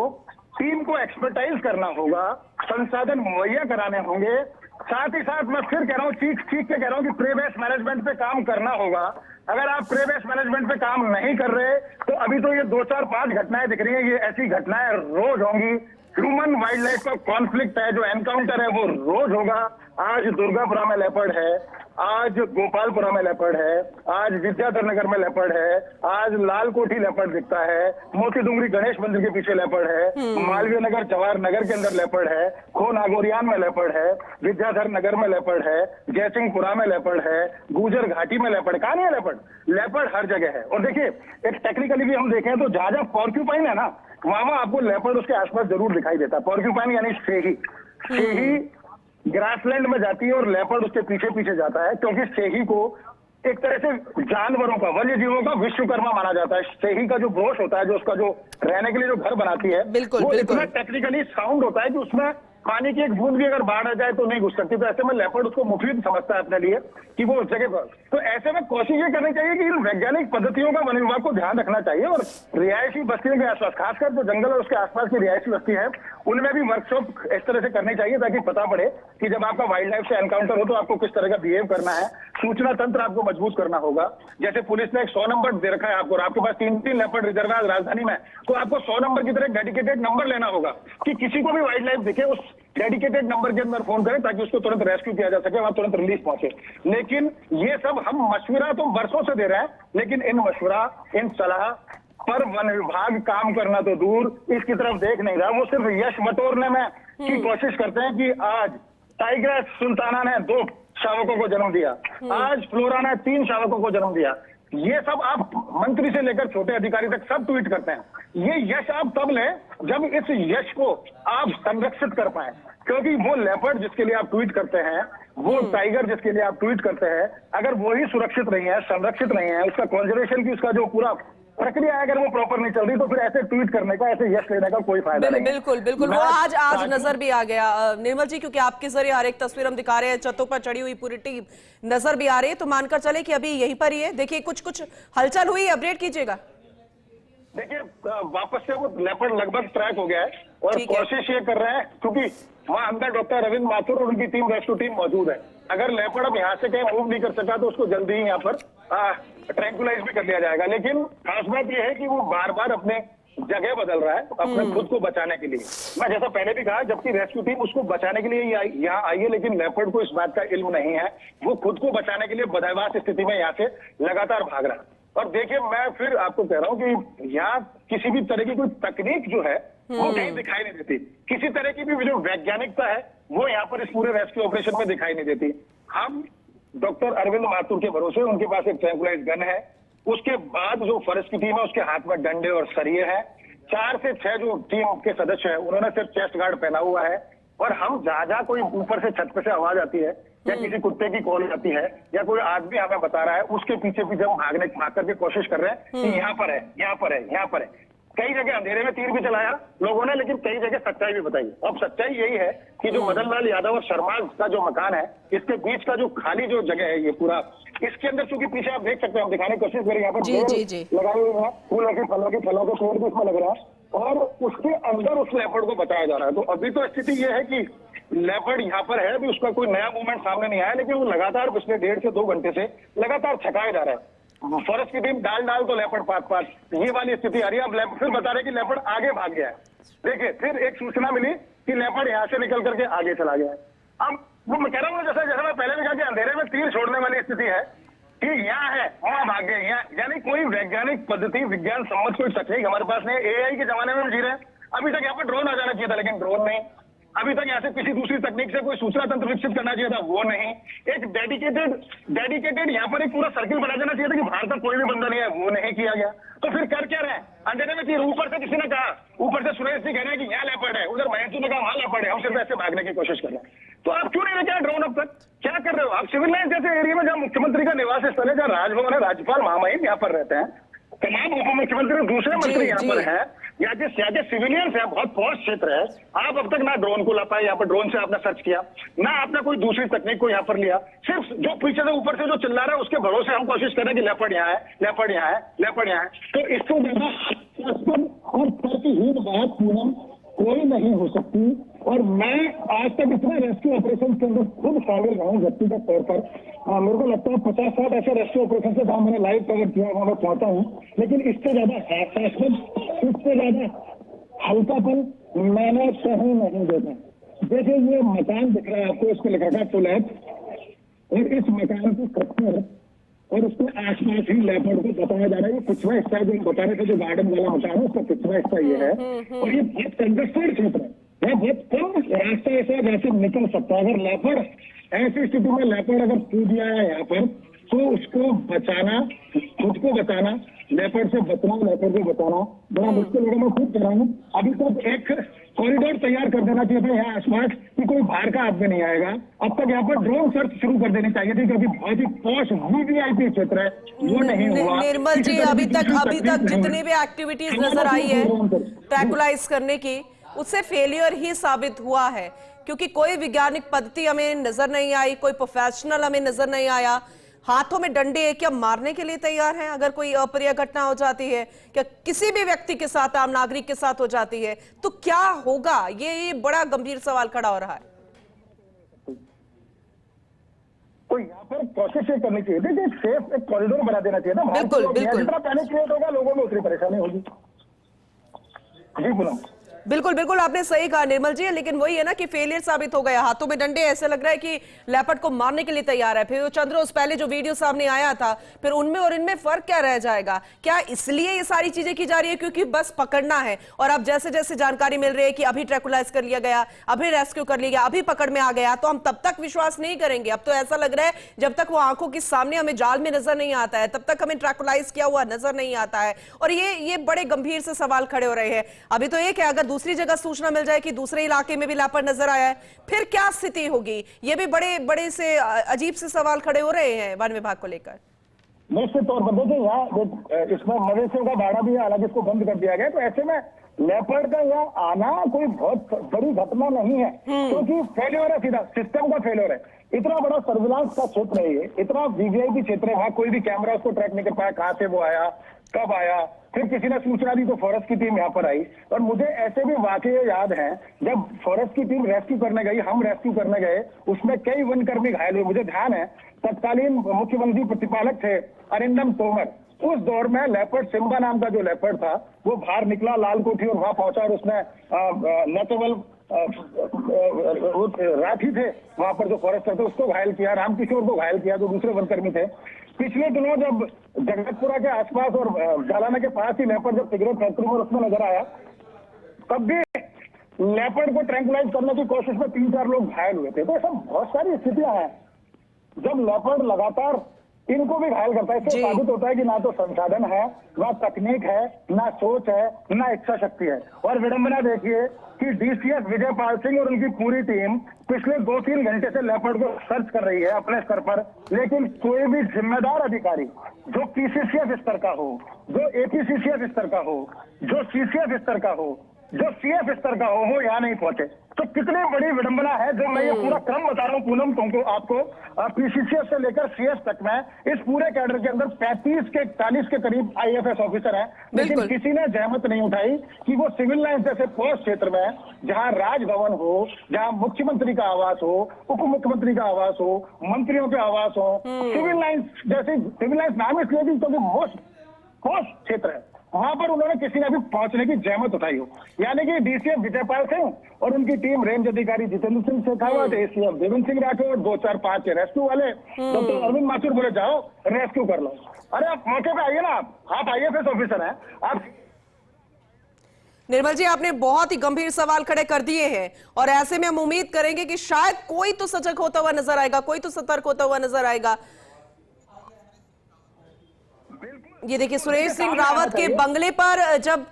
टीम को एक्सपर्टाइज करना होगा, संसाधन मुहैया कराने होंगे। साथ ही साथ मैं फिर कह रहा हूँ, चीख के कह रहा हूँ कि प्रे बेस्ड मैनेजमेंट पे काम करना होगा। अगर आप प्रे बेस्ड मैनेजमेंट पे काम नहीं कर रहे तो अभी तो ये 2, 4, 5 घटनाएं दिख रही हैं, ये ऐसी घटनाएं रोज होंगी। ह्यूमन वाइल्ड लाइफ का कॉन्फ्लिक्ट है, जो एनकाउंटर है वो रोज होगा। आज दुर्गापुरा में लेपर्ड है, आज गोपालपुरा में लेपर्ड है, आज विद्याधर नगर में लेपर्ड है, आज लाल कोठी लेपर्ड दिखता है, मोती डूंगरी गणेश मंदिर के पीछे लेपर्ड है, मालवीय नगर जवाहर नगर के अंदर लेपर्ड है, खो नागोरियान में लेपर्ड है, विद्याधर नगर में लेपर्ड है, जयसिंहपुरा में लेपर्ड है, गुजर घाटी में लेपर्ड। कहाँ नहीं है लेपर्ड? लेपर्ड हर जगह है। और देखिए एक टेक्निकली भी हम देखें तो जहां पॉर्क्यूपाइन है ना, वहां आपको लेपर्ड उसके आसपास जरूर दिखाई देता है। पॉर्क्यूपाइन यानी सेही ग्रासलैंड में जाती है और लेपर्ड उसके पीछे पीछे जाता है, क्योंकि सेही को एक तरह से जानवरों का, वन्य जीवों का विश्वकर्मा माना जाता है। सेही का जो घोष होता है, जो उसका जो रहने के लिए जो घर बनाती है, वो इतना टेक्निकली साउंड होता है कि उसमें पानी की एक बूंद भी अगर बाढ़ आ जाए तो नहीं घुस सकती। तो ऐसे में लेपर्ड उसको मुफीद समझता है अपने लिए कि वो उस जगह पर। तो ऐसे में कोशिश ये करनी चाहिए कि इन वैज्ञानिक पद्धतियों का वन विभाग को ध्यान रखना चाहिए, और रिहायशी बस्तियों के आसपास, खासकर जो जंगल और उसके आसपास की रिहायशी बस्ती है, उनमें भी वर्कशॉप इस तरह से करनी चाहिए ताकि पता पड़े कि जब आपका वाइल्ड लाइफ से एनकाउंटर हो तो आपको किस तरह का बिहेव करना है। सूचना तंत्र आपको मजबूत करना होगा। जैसे पुलिस ने एक 100 नंबर दे रखा है आपको, और आपके पास 3 लेपर्ड रिजर्व है राजधानी में, तो आपको 100 नंबर की तरह डेडिकेटेड नंबर लेना होगा कि किसी को भी वाइल्ड लाइफ दिखे उस डेडिकेटेड नंबर के अंदर फोन करें ताकि उसको तुरंत रेस्क्यू किया जा सके, वहां तुरंत रिलीफ पहुंचे। लेकिन ये सब हम मशवरा तो वर्षों से दे रहे हैं, लेकिन इन मशवरा, इन सलाह पर वन विभाग काम करना तो दूर, इसकी तरफ देख नहीं रहा। वो सिर्फ यश बटोरने में की कोशिश करते हैं कि आज टाइग्रेस सुल्ताना ने 2 शावकों को जन्म दिया, आज फ्लोरा ने 3 शावकों को जन्म दिया। ये सब आप मंत्री से लेकर छोटे अधिकारी तक सब ट्वीट करते हैं। ये यश आप तब लें जब इस यश को आप संरक्षित कर पाए, क्योंकि वो लेपर्ड जिसके लिए आप ट्वीट करते हैं, वो टाइगर जिसके लिए आप ट्वीट करते हैं, अगर वो ही सुरक्षित नहीं है, संरक्षित नहीं है, उसका कंजर्वेशन की उसका जो पूरा प्रक्रिया है, अगर वो प्रॉपर नहीं चल रही तो फिर ऐसे ट्वीट करने का, ऐसे यश लेने का कोई फायदा नहीं है। बिल्कुल बिल्कुल, वो आज नजर भी आ गया निर्मल जी, क्योंकि आपके जरिए हर एक तस्वीर हम दिखा रहे हैं, छतों पर चढ़ी हुई पूरी टीम नजर भी आ रही है, तो मानकर चले कि अभी यहीं पर ही है। देखिए कुछ हलचल हुई, अपडेट कीजिएगा। देखिए वापस से वो लेपर्ड लगभग ट्रैक हो गया है और कोशिश ये कर रहे हैं, क्योंकि वहां अंदर डॉक्टर रविंद्र माथुर और उनकी टीम, रेस्क्यू टीम मौजूद है। अगर लेपर्ड अब यहाँ से कहीं मूव नहीं कर सका तो उसको जल्दी ही यहाँ पर ट्रैंकुलाइज भी कर लिया जाएगा। लेकिन खास बात यह है कि वो बार बार अपने जगह बदल रहा है अपने खुद को बचाने के लिए। मैं जैसा पहले भी कहा, जबकि रेस्क्यू टीम उसको बचाने के लिए यहाँ आई है, लेकिन लेपर्ड को इस बात का इल्म नहीं है। वो खुद को बचाने के लिए बदहवास स्थिति में यहाँ से लगातार भाग रहा है। और देखिए मैं फिर आपको कह रहा हूं कि यहाँ किसी भी तरह की कोई तकनीक जो है वो कहीं दिखाई नहीं देती। किसी तरह की भी जो वैज्ञानिकता है वो यहाँ पर इस पूरे रेस्क्यू ऑपरेशन में दिखाई नहीं देती। हम डॉक्टर अरविंद माथुर के भरोसे, उनके पास एक ट्रैंकुलाइज गन है, उसके बाद जो फॉरेस्ट की टीम है उसके हाथ में डंडे और सरिये हैं। 4 से 6 जो टीम के सदस्य हैं उन्होंने सिर्फ चेस्ट गार्ड पहना हुआ है। और हम जहां कोई ऊपर से छत पे से आवाज आती है या किसी कुत्ते की कॉल आती है या कोई आदमी हमें बता रहा है, उसके पीछे पीछे हम भाग करके कोशिश कर रहे हैं कि यहाँ पर है, यहाँ पर है, यहाँ पर है। कई जगह अंधेरे में तीर भी चलाया लोगों ने, लेकिन कई जगह सच्चाई भी बताई। अब सच्चाई यही है कि जो मदन लाल यादव और शर्मा का जो मकान है, इसके बीच का जो खाली जो जगह है ये पूरा, इसके अंदर चूंकि पीछे आप देख सकते हैं, हम दिखाने की कोशिश करें, यहाँ पर लगाए हुए हैं फूलों के फलों के पेड़ भी इसमें लग रहा है और उसके अंदर उस लेपर्ड को बचाया जा रहा है। तो अभी तो स्थिति ये है कि लेपर्ड यहाँ पर है, अभी उसका कोई नया मूवमेंट सामने नहीं आया, लेकिन वो लगातार पिछले 1.5 से 2 घंटे से लगातार छकाया जा रहा है। फॉरेस्ट की टीम डाल तो लेपर्ड पास ये वाली स्थिति आ रही है। अब फिर बता रहे कि लेपर्ड आगे भाग गया है। देखिए फिर एक सूचना मिली कि लेपर्ड यहाँ से निकल करके आगे चला गया है। अब वो मैं कह रहा हूँ, जैसा मैं पहले भी कहा कि अंधेरे में तीर छोड़ने वाली स्थिति है कि यहाँ है वहां भाग गए, यहाँ यानी कोई वैज्ञानिक पद्धति, विज्ञान सम्मत कोई तकनीक हमारे पास नहीं। एआई के जमाने में हम जी रहे हैं। अभी तक यहाँ पर ड्रोन आ जाना चाहिए था, लेकिन ड्रोन नहीं। अभी तक यहाँ से किसी दूसरी तकनीक से कोई सूचना तंत्र विकसित करना चाहिए था, वो नहीं। एक डेडिकेटेड यहाँ पर एक पूरा सर्किल बना देना चाहिए था कि बाहर तक कोई भी बंदा नहीं है, वो नहीं किया गया। तो फिर कर क्या रहे? अंधेरे में तीर, ऊपर से किसी ने कहा, ऊपर से सुरेश जी कह रहे हैं कि यहाँ लेपर्ड है, उधर महेंद्र ने कहा वहां लेपर्ड है, हम सिर्फ ऐसे भागने की कोशिश कर रहे हैं। तो आप क्यों नहीं लेके आए ड्रोन? अब तक क्या कर रहे हो आप? सिविल लाइन जैसे एरिया में जहाँ मुख्यमंत्री का निवास स्थल है, जहाँ राजभवन है, राज्यपाल महामहिम यहाँ पर रहते हैं, तमाम उप मुख्यमंत्री दूसरे मंत्री यहाँ पर है, या जो सिविलियंस है, बहुत पॉश क्षेत्र है। आप अब तक ना ड्रोन को ला पाए, यहाँ पर ड्रोन से आपने सर्च किया, ना आपने कोई दूसरी तकनीक को यहाँ पर लिया। सिर्फ जो पीछे से ऊपर से जो चिल्ला रहा है उसके भरोसे हम कोशिश कर रहे हैं कि लेपर्ड यहाँ है, लेपर्ड यहाँ है, लेपर्ड यहाँ है। तो इसको ज्यादा और तर्कहीन बात पूनम कोई नहीं हो सकती। और मैं आज तक इतने रेस्क्यू ऑपरेशन के अंदर खुद शामिल रहा हूँ व्यक्तिगत तौर पर। मेरे को लगता है 50-60 ऐसे रेस्क्यू ऑपरेशन से जहां मैंने लाइव कवर किया, वहां मैं पहुंचा हूँ, लेकिन इससे ज्यादा इससे ज्यादा हल्कापन मैंने कहीं नहीं देखा। देखिए ये मकान दिख रहा है आपको, इसको लिखा था फ्लैट, और इस मकान को कटकर और उसको आसपास ही लेपर्ड को बताया जा रहा है। ये पिछवा हिस्सा जो बता रहे थे, जो गार्डन वाला मकान है, उसका पिछवा हिस्सा ये है। और ये बहुत कंजस्टेड क्षेत्र है, यहाँ बहुत कम रास्ता ऐसा जैसे निकल सकता है। अगर लेपर्ड ऐसी स्थिति में लेपर्ड अगर कूद गया है यहाँ पर, तो उसको बचाना, खुद को बचाना, लेपर्ड से बचना, लेपर्ड को बचाना बड़ा मुश्किल होगा। मैं खुद कर रहा हूँ। अभी तक एक कॉरिडोर तैयार कर देना चाहिए था यहाँ आसपास कि कोई बाहर का आदमी नहीं आएगा। अब तक यहाँ पर ड्रोन सर्च शुरू कर देनी चाहिए थी, क्योंकि बहुत ही पॉश वीवीआईपी क्षेत्र है, वो नहीं हुआ। निर्मल जी, अभी तक जितनी भी एक्टिविटीज नजर आई है ट्रैकुलाइज करने की, उससे फेलियर ही साबित हुआ है, क्योंकि कोई वैज्ञानिक पद्धति हमें नजर नहीं आई, कोई प्रोफेशनल हमें नजर नहीं आया। हाथों में डंडे क्या मारने के लिए तैयार हैं अगर कोई अप्रिय घटना हो जाती है, क्या किसी भी व्यक्ति के साथ, आम नागरिक के साथ हो जाती है, तो क्या होगा? ये बड़ा गंभीर सवाल खड़ा हो रहा है। तो यहाँ पर कोशिश ये करनी चाहिए थी, सेफ एक कॉरिडोर बना देना चाहिए था। बिल्कुल बिल्कुल, जितना पैनिक क्रिएट होगा लोगों में उतनी परेशानी होगी। जी बोलो। बिल्कुल बिल्कुल, आपने सही कहा निर्मल जी, लेकिन वही है ना कि फेलियर साबित हो गया। हाथों में डंडे, ऐसे लग रहा है कि लेपर्ड को मारने के लिए तैयार है। फिर वो चंद्र रोज पहले जो वीडियो सामने आया था, फिर उनमें और इनमें फर्क क्या रह जाएगा? क्या इसलिए ये सारी चीजें की जा रही है क्योंकि बस पकड़ना है? और अब जैसे जैसे जानकारी मिल रही है कि अभी ट्रैकुलाइज कर लिया गया, अभी रेस्क्यू कर लिया गया, अभी पकड़ में आ गया, तो हम तब तक विश्वास नहीं करेंगे। अब तो ऐसा लग रहा है जब तक वो आंखों के सामने हमें जाल में नजर नहीं आता है, तब तक हमें ट्रैकुलाइज किया हुआ नजर नहीं आता है। और ये बड़े गंभीर से सवाल खड़े हो रहे हैं। अभी तो एक है, अगर दूसरी जगह सूचना मिल जाए कि दूसरे इलाके में भी लेपर्ड नजर आया है, फिर क्या स्थिति होगी? ये भी बड़े बड़े से अजीब से सवाल खड़े हो रहे हैं वन विभाग को लेकर। निश्चित तौर पर देखिए यहाँ इसमें मवेशियों का भाड़ा भी है, हालांकि इसको बंद कर दिया गया, तो ऐसे में लेपर्ड का यहाँ आना कोई बहुत बड़ी घटना नहीं है, क्योंकि फेल्योर है, सीधा सिस्टम का फेल्योर है। इतना बड़ा सर्विलांस का क्षेत्र है ये, इतना वीवीआईपी क्षेत्र है, वहां कोई भी कैमरा उसको ट्रैक नहीं कर पाया, कहां से वो आया, कब आया। फिर किसी ने सूचना दी तो फॉरेस्ट की टीम यहाँ पर आई, और मुझे ऐसे भी वाकये याद हैं जब फॉरेस्ट की टीम रेस्क्यू करने गई, हम रेस्क्यू करने गए, उसमें कई वनकर्मी घायल हुए। मुझे ध्यान है तत्कालीन मुख्यमंत्री प्रतिपालक थे अरिंदम तोमर, उस दौर में लेपर्ड सिम्बा नाम का जो लेपर्ड था वो बाहर निकला लाल कोठी और वहां पहुंचा, और उसने न केवल राठी थे वहां पर जो फॉरेस्टर थे उसको घायल किया, रामकिशोर को घायल किया जो दूसरे वनकर्मी थे। पिछले दिनों जब जगतपुरा के आसपास और जालाना के पास ही लेपर्ड जब सिगरेट फैक्ट्री में उसमें नजर आया, तब भी लेपर्ड को ट्रैंकुलाइज करने की कोशिश में 3-4 लोग घायल हुए थे। तो सब बहुत सारी स्थितियां हैं जब लेपर्ड लगातार इनको भी घायल करता है। इससे साबित होता है कि ना तो संसाधन है, ना तकनीक है, ना सोच है, ना इच्छा शक्ति है। और विडंबना देखिए कि डीसीएस विजयपाल सिंह और उनकी पूरी टीम पिछले 2-3 घंटे से लेपर्ड को सर्च कर रही है अपने स्तर पर, लेकिन कोई भी जिम्मेदार अधिकारी जो पीसीसीएस स्तर का हो, जो एपीसीसीएस स्तर का हो, जो सीसीएस स्तर का हो, जो सीएफ स्तर का हो, वो यहाँ नहीं पहुंचे। तो कितनी बड़ी विडंबना है। जो मैं ये पूरा क्रम बता रहा हूँ पूनम तुमको, आपको पीसीसीएस से लेकर सीएस तक में इस पूरे कैडर के अंदर 35 के करीब आईएफएस ऑफिसर हैं, लेकिन किसी ने जहमत नहीं उठाई कि वो सिविल लाइन जैसे पोस्ट क्षेत्र में जहां राजभवन हो, जहां मुख्यमंत्री का आवास हो, उप मुख्यमंत्री का आवास हो, मंत्रियों के आवास हो, सिविल लाइन जैसे, सिविल लाइन नाम इसलिए भी क्योंकि मोस्ट पोस्ट क्षेत्र है, वहां पर उन्होंने किसी ने भी पहुंचने की जहमत उठाई हो। यानी कि डीसीएफ विजयपाल सिंह और उनकी टीम, रेंज अधिकारी जितेंद्र सिंह शेखावत, एसीएफ देवेंद्र सिंह राठौर, 2-4-5 के रेस्क्यू वाले, डॉक्टर अरविंद माथुर बोले जाओ रेस्क्यू कर लो। अरे आप मौके पे आइए ना, आप आईएफएस ऑफिसर हैं। आप निर्मल जी, आपने बहुत ही गंभीर सवाल खड़े कर दिए हैं, और ऐसे में हम उम्मीद करेंगे कि शायद कोई तो सजग होता हुआ नजर आएगा, कोई तो सतर्क होता हुआ नजर आएगा। ये देखिए, सुरेश सिंह रावत के बंगले पर जब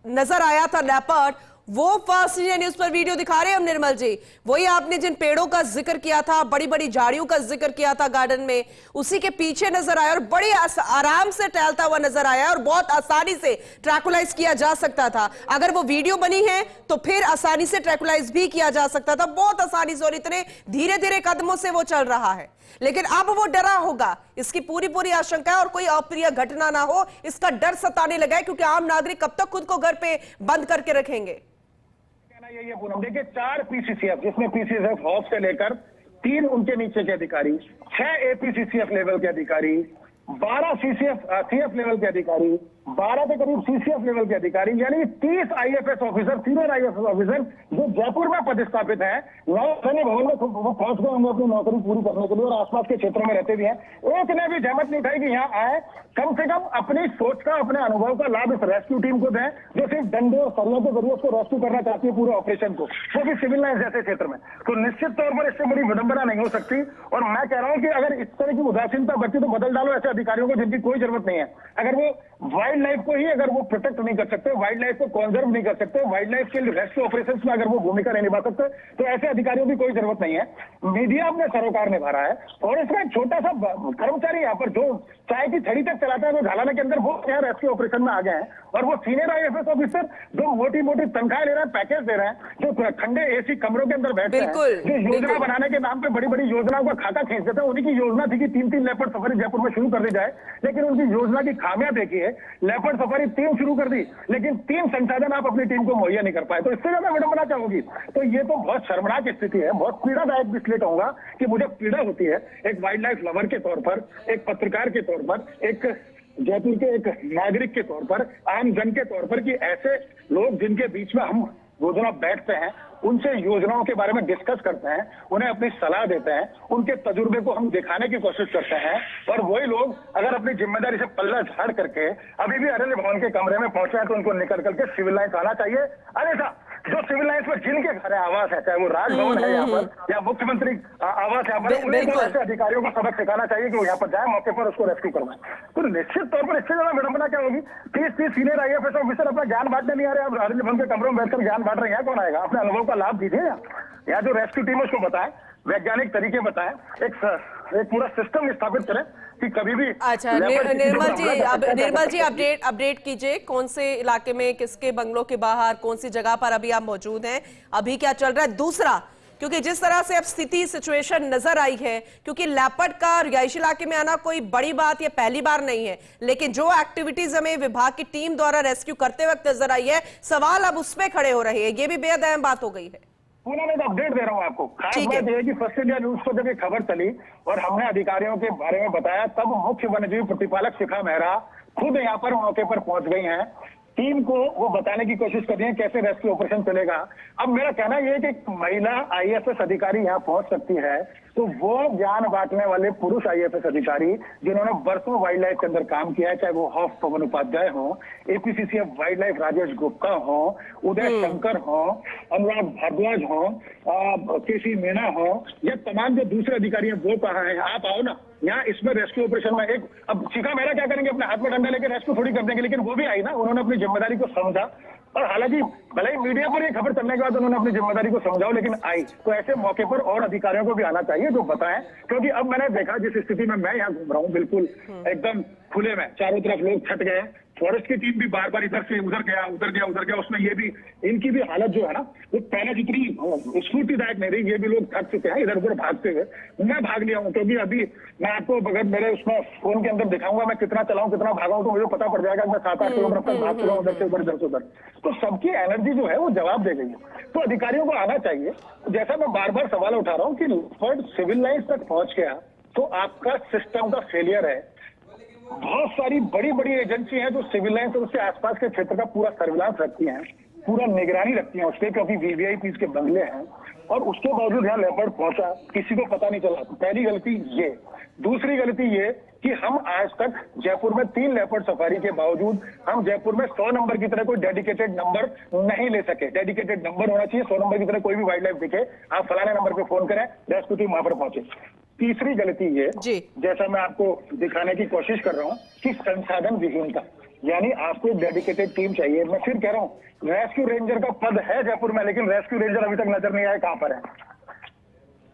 नजर आया था लेपर्ड, वो फर्स्ट इंडिया न्यूज पर वीडियो दिखा रहे हैं हम निर्मल जी। वही आपने जिन पेड़ों का जिक्र किया था, बड़ी बड़ी झाड़ियों का जिक्र किया था गार्डन में, उसी के पीछे नजर आया और बड़ी आराम से टहलता हुआ नजर आया, और बहुत आसानी से ट्रैकुलाइज किया जा सकता था। अगर वो वीडियो बनी है तो फिर आसानी से ट्रैकुलाइज भी किया जा सकता था, बहुत आसानी से, और इतने धीरे धीरे कदमों से वो चल रहा है। लेकिन अब वो डरा होगा, इसकी पूरी आशंका है, और कोई अप्रिय घटना ना हो इसका डर सताने लगा है, क्योंकि आम नागरिक कब तक खुद को घर पे बंद करके रखेंगे। ये पूनम देखिए, 4 पीसीसीएफ, जिसमें पीसीसीएफ हॉफ से लेकर 3 उनके नीचे के अधिकारी, 6 एपीसीसीएफ लेवल के अधिकारी, 12 सीएफ लेवल के अधिकारी, 12 के करीब सीसीएफ लेवल के अधिकारी, यानी 30 IFS officer, senior IFS officer जो जयपुर में पदस्थापित हैं, नौसैनिक भवन में वो पहुंच गए होंगे अपनी नौकरी पूरी करने के लिए, और आसपास के क्षेत्रों में रहते भी हैं। एक ने भी जहमत नहीं उठाई कि यहाँ आए, कम से कम अपनी सोच का, अपने अनुभव का लाभ इस रेस्क्यू टीम को दें, जो सिर्फ डंडे और सरियों के जरिए उसको रेस्क्यू करना चाहती है पूरे ऑपरेशन को, वो भी सिविल लाइन जैसे क्षेत्र में। तो निश्चित तौर पर इससे बड़ी विडंबना नहीं हो सकती, और मैं कह रहा हूँ कि अगर इस तरह की उदासीनता बरती तो बदल डालो ऐसे अधिकारियों को जिनकी कोई जरूरत नहीं है। अगर वो वाइल्ड लाइफ को ही अगर वो प्रोटेक्ट नहीं कर सकते, वाइल्ड लाइफ को कंजर्व नहीं कर सकते, वाइल्ड लाइफ के रेस्क्यू ऑपरेशंस में अगर वो भूमिका नहीं निभा सकते, तो ऐसे अधिकारियों की कोई जरूरत नहीं है। मीडिया अपने सरोकार निभा रहा है, और इसमें छोटा सा कर्मचारी यहाँ पर जो चाय की छड़ी तक चलाता है, वो झालाना के अंदर, वो यहाँ रेस्क्यू ऑपरेशन में आ गए हैं, और वो सीनियर आईएफएस ऑफिसर जो मोटी मोटी तनख्वाह ले रहे हैं, पैकेज दे रहे हैं, जो ठंडे एसी कमरों के अंदर बैठे हैं, जो योजना बनाने के नाम पे बड़ी बड़ी योजनाओं का खाका खींच देते हैं। उन्हीं की योजना थी कि 3-3 लेपर्ड सफारी जयपुर में शुरू कर दी जाए, लेकिन उनकी योजना की खामियां देखिए, लेपर्ड सफारी 3 शुरू कर दी, लेकिन 3 संसाधन आप अपनी टीम को मुहैया नहीं कर पाए। तो इससे ज्यादा विडंबना क्या होगी? तो ये तो बहुत शर्मनाक स्थिति है, बहुत पीड़ादायक भी इसलिए कहूंगा कि मुझे पीड़ा होती है एक वाइल्ड लाइफ लवर के तौर पर, एक पत्रकार के तौर पर, एक जयपुर के एक नागरिक के तौर पर, आम जन के तौर पर, कि ऐसे लोग जिनके बीच में हम योजना बैठते हैं, उनसे योजनाओं के बारे में डिस्कस करते हैं, उन्हें अपनी सलाह देते हैं, उनके तजुर्बे को हम दिखाने की कोशिश करते हैं, और वही लोग अगर अपनी जिम्मेदारी से पल्ला झाड़ करके अभी भी अरण्य भवन के कमरे में पहुंचे हैं, तो उनको निकल करके सिविल लाइन्स आना चाहिए। अन्यथा जो सिविल लाइन्स पर जिनके घर है, आवास है, चाहे वो राजभवन है यहाँ पर या मुख्यमंत्री आवास यहाँ पर, उन्हें तो ऐसे अधिकारियों को सबक सिखाना चाहिए कि वो यहाँ पर जाए, मौके पर उसको रेस्क्यू करवाएं। तो निश्चित तौर पर इससे ज्यादा विडंबना क्या होगी? 30 सीनियर आईएफएस ऑफिसर अपना ज्ञान बांटने नहीं आ रहे, आप अरण्य भवन के कमरों में बैठकर ज्ञान बांट रहे हैं, कौन आएगा? अपने अनुभव का लाभ दीजिए। यहाँ जो रेस्क्यू टीम है उसको बताएं, वैज्ञानिक तरीके बताएं, एक पूरा सिस्टम स्थापित करें कि कभी भी। अच्छा निर्मल जी अपडेट कीजिए, कौन से इलाके में, किसके बंगलों के बाहर, कौन सी जगह पर अभी आप मौजूद हैं, अभी क्या चल रहा है? दूसरा, क्योंकि जिस तरह से अब सिचुएशन नजर आई है, क्योंकि लेपर्ड का रिहायशी इलाके में आना कोई बड़ी बात या पहली बार नहीं है, लेकिन जो एक्टिविटीज हमें विभाग की टीम द्वारा रेस्क्यू करते वक्त नजर आई है, सवाल अब उसमें खड़े हो रहे हैं। ये भी बेहद अहम बात हो गई है। पूरा मैं अपडेट दे रहा हूँ आपको। खास बात यह है कि फर्स्ट इंडिया न्यूज को जब ये खबर चली और हमने अधिकारियों के बारे में बताया, तब मुख्य वन्यजीव प्रतिपालक शिखा मेहरा खुद यहाँ पर मौके पर पहुंच गई हैं। टीम को वो बताने की कोशिश कर रही है कैसे रेस्क्यू ऑपरेशन चलेगा। अब मेरा कहना यह है कि एक महिला IAS अधिकारी यहाँ पहुंच सकती है, तो वो ज्ञान बांटने वाले पुरुष IAS अधिकारी जिन्होंने वर्षों वाइल्ड लाइफ के अंदर काम किया है, चाहे वो हॉफ पवन उपाध्याय हो, APCCF wild life Rajesh Gupta हो, उदय शंकर हो, अनुराग भारद्वाज हो, KC मीना हो, ये तमाम जो दूसरे अधिकारी हैं वो कहाँ हैं? आप आओ ना यहाँ, इसमें रेस्क्यू ऑपरेशन में एक अब शिखा मेहरा क्या करेंगे, अपने हाथ में डंडा लेकर रेस्क्यू थोड़ी कर देंगे, लेकिन वो भी आई ना, उन्होंने अपनी जिम्मेदारी को समझा। और हालांकि भले ही मीडिया पर ये खबर चलने के बाद उन्होंने अपनी जिम्मेदारी को समझाओ, लेकिन आई। तो ऐसे मौके पर और अधिकारियों को भी आना चाहिए जो बताएं, क्योंकि अब मैंने देखा जिस स्थिति में मैं यहाँ घूम रहा हूँ, बिल्कुल एकदम खुले में चारों तरफ लोग छट गए। फॉरेस्ट की टीम भी बार बार इधर से उधर गया, उधर गया, उधर गया। उसमें ये भी, इनकी भी हालत जो है ना, वो पहले जितनी स्फूर्तिदायक नहीं रही। ये भी लोग थक चुके हैं इधर उधर भागते हुए। मैं भाग लिया हूँ, क्योंकि अभी मैं आपको अगर मेरे उसमें फोन के अंदर दिखाऊंगा मैं कितना चलाऊं, कितना भागा हूं, तो मुझे पता पड़ जाएगा मैं 7-8 किलोमीटर तक भाग चुका हूँ, उधर से उधर, इधर से उधर। तो सबकी एनर्जी जो है वो जवाब दे गई है। तो अधिकारियों को आना चाहिए। जैसा मैं बार बार सवाल उठा रहा हूँ कि लेपर्ड सिविल लाइन्स तक पहुंच गया, तो आपका सिस्टम का फेलियर है। बहुत सारी बड़ी बड़ी एजेंसी हैं जो सिविल लाइन्स और उसके आसपास के क्षेत्र का पूरा सर्विलांस रखती हैं, पूरा निगरानी रखती हैं उसके, क्योंकि VVIPs के बंगले हैं, और उसके बावजूद यहाँ लेपर्ड पहुंचा, किसी को पता नहीं चला। तो पहली गलती ये। दूसरी गलती ये कि हम आज तक जयपुर में 3 लेपर्ड सफारी के बावजूद हम जयपुर में 100 नंबर की तरह कोई डेडिकेटेड नंबर नहीं ले सके। डेडिकेटेड नंबर होना चाहिए, 100 नंबर की तरह कोई भी वाइल्ड लाइफ दिखे, आप फलाने नंबर पे फोन करें, रेस्क्यू टीम वहां पर पहुंचे। तीसरी गलती ये, जैसा मैं आपको दिखाने की कोशिश कर रहा हूँ, कि संसाधन विहीनता, यानी आपको एक डेडिकेटेड टीम चाहिए। मैं फिर कह रहा हूँ, रेस्क्यू रेंजर का पद है जयपुर में, लेकिन रेस्क्यू रेंजर अभी तक नजर नहीं आए कहां पर है।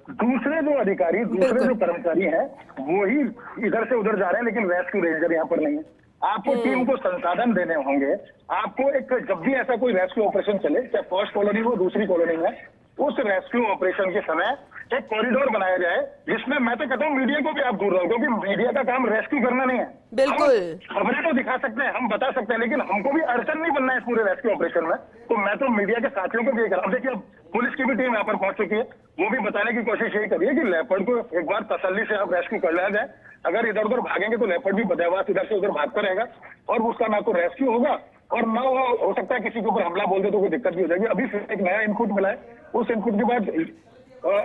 दूसरे जो अधिकारी, दूसरे जो कर्मचारी हैं, वो ही इधर से उधर जा रहे हैं, लेकिन रेस्क्यू रेंजर यहाँ पर नहीं है। आपको टीम को संसाधन देने होंगे। आपको एक, जब भी ऐसा कोई रेस्क्यू ऑपरेशन चले, चाहे फर्स्ट कॉलोनी हो दूसरी कॉलोनी में, उस रेस्क्यू ऑपरेशन के समय एक कॉरिडोर बनाया जाए, जिसमें मैं तो कहता हूँ मीडिया को भी आप दूर रहो, क्योंकि मीडिया का काम रेस्क्यू करना नहीं है। बिल्कुल, खबरें तो दिखा सकते हैं, हम बता सकते हैं, लेकिन हमको भी अड़चन नहीं बनना है इस पूरे रेस्क्यू ऑपरेशन में। तो मैं तो मीडिया के साथियों को भी ये कह रहा हूं, देखिए अब पुलिस की भी टीम यहाँ पर पहुंच चुकी है, वो भी बताने की कोशिश यही करिए कि लेपर्ड को एक बार तसल्ली से अब रेस्क्यू कर लिया जाए। अगर इधर उधर भागेंगे तो लेपर्ड भी बदहवास इधर से उधर भागता रहेगा, और उसका ना तो रेस्क्यू होगा, और ना हो सकता है किसी के ऊपर हमला बोल दे तो कोई दिक्कत भी हो जाएगी। अभी फिर एक नया इनपुट मिला है, उस इनपुट के बाद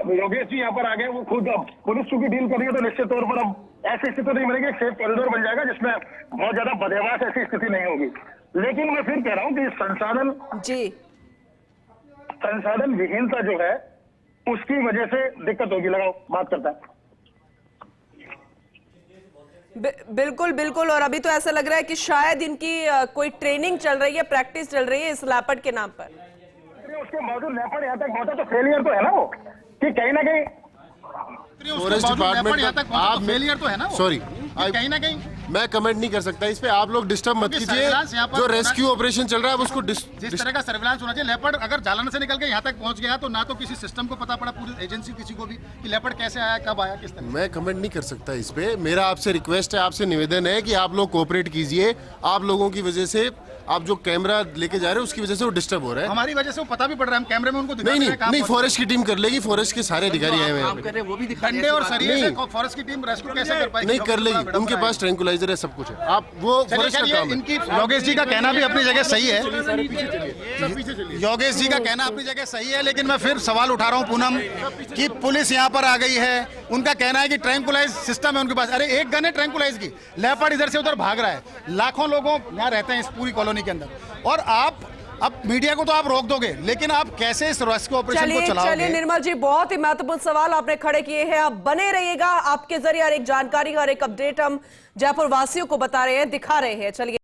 योगेश जी यहाँ पर आ गए, वो खुद अब पुलिस चूंकि डील कर रही है, तो निश्चित तौर पर अब ऐसी स्थिति नहीं बनेगी, एक सेफ कॉरिडोर बन जाएगा जिसमें बहुत ज्यादा बदहवास ऐसी स्थिति नहीं होगी। लेकिन मैं फिर कह रहा हूँ कि संसाधन विहीनता जो है, उसकी वजह से दिक्कत होगी। लगाओ बात करता है। बिल्कुल बिल्कुल, और अभी तो ऐसा लग रहा है कि शायद इनकी कोई ट्रेनिंग चल रही है, प्रैक्टिस चल रही है इस लेपर्ड के नाम पर। उसके बावजूद लेपर्ड यहाँ तक पहुंचा, तो फेलियर तो है ना वो, कि कहीं ना कहीं फॉरेस्ट डिपार्टमेंट यहाँ तक आप फेलियर तो है ना। सॉरी, कहीं ना कहीं मैं कमेंट नहीं कर सकता इस पे, आप लोग डिस्टर्ब मत कीजिए। जो रेस्क्यू ऑपरेशन चल रहा है उसको जिस तरह का सर्विलांस होना चाहिए। लेपर्ड अगर जालन से निकल के यहाँ तक पहुंच गया, तो ना तो किसी सिस्टम को पता पड़ा, पूरी एजेंसी किसी को भी, कि लेपर्ड कैसे आया, कब आया, किस तरह। मैं कमेंट नहीं कर सकता इस पे। मेरा आपसे रिक्वेस्ट है, आपसे निवेदन है कि आप लोग कोऑपरेट कीजिए। आप लोगों की वजह से, आप जो कैमरा लेके जा रहे हैं उसकी वजह से वो डिस्टर्ब हो रहा है। हमारी वजह से वो पता भी पड़ रहा है, हम कैमरे में उनको दिखा नहीं रहे हैं। नहीं, फॉरेस्ट की टीम कर लेगी, फॉरेस्ट के सारे अधिकारी आए हुए हैं, वो भी डंडे और सरिये से फॉरेस्ट की टीम रेस्क्यू कैसे कर पाएगी? नहीं कर लेगी, उनके पास ट्रैंकुलाइजर है, सब कुछ है। आप वो फॉरेस्ट का काम है। इनकी योगेश जी का कहना भी अपनी जगह सही है, योगेश जी का कहना अपनी जगह सही है, लेकिन मैं फिर सवाल उठा रहा हूं पूनम, कि पुलिस यहां पर आ गई है, उनका कहना है कि ट्रैंकुलाइज सिस्टम है उनके पास। अरे एक गन है ट्रैंकुलाइज की, लेपर्ड इधर से उधर भाग रहा है, लाखों लोगों यहाँ रहते हैं इस पूरी कॉलोनी के अंदर, और आप अब मीडिया को तो आप रोक दोगे, लेकिन आप कैसे इस रेस्क्यू ऑपरेशन को चलाओगे? चलिए निर्मल जी, बहुत ही महत्वपूर्ण सवाल आपने खड़े किए हैं। आप बने रहिएगा, आपके जरिए हर एक जानकारी, हर एक अपडेट हम जयपुर वासियों को बता रहे हैं, दिखा रहे हैं। चलिए।